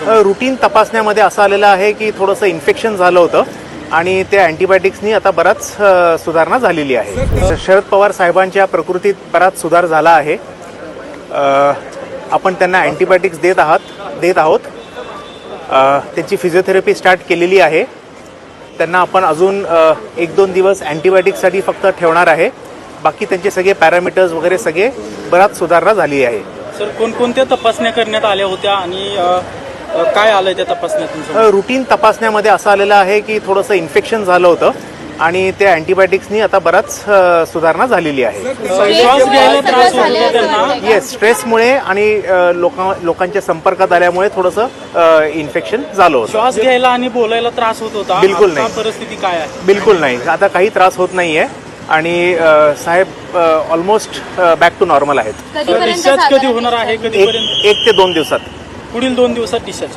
Routine तपासण्यामध्ये असं आलेलं आहे की थोडंसं इन्फेक्शन झालं होतं आणि त्या अँटीबायोटिक्सनी आता बराच सुधारणा झालेली आहे. शरद पवार साहेबांच्या प्रकृतीत बराच सुधार झाला आहे. आपण त्यांना अँटीबायोटिक्स देत आहोत. त्यांची फिजिओथेरपी स्टार्ट केलेली आहे. त्यांना आपण अजून 1-2 दिवस अँटीबायोटिक्ससाठी फक्त ठेवणार आहे. बाकी त्यांचे सगळे पॅरामीटर्स वगैरे सगळे बराच सुधारणा झाली आहे. सर, कोणकोणत्या तपासण्या करण्यात आल्या होत्या आणि काय आलंय त्या तपासण्यातून? रुटीन तपासण्यामध्ये असं आलेलं आहे की थोडंसं इन्फेक्शन झालं होतं आणि त्या अँटीबायोटिक्सनी आता बराच सुधारणा झालेली आहे. श्वास घ्यायला त्रास होत होता त्यांना? येस, स्ट्रेसमुळे आणि लोकांच्या संपर्कात आल्यामुळे थोडंसं इन्फेक्शन झालं होतं. श्वास घ्यायला आणि बोलायला त्रास होत होता? बिलकुल नाही. परिस्थिती काय आहे? बिलकुल नाही, आता काही त्रास होत नाहीये आणि साहेब ऑलमोस्ट बॅक टू नॉर्मल आहेत. डिस्चार्ज कधी होणार आहे? कधीपर्यंत? 1 ते 2 दिवसात. पुढील 2 दिवसात डिस्चार्ज.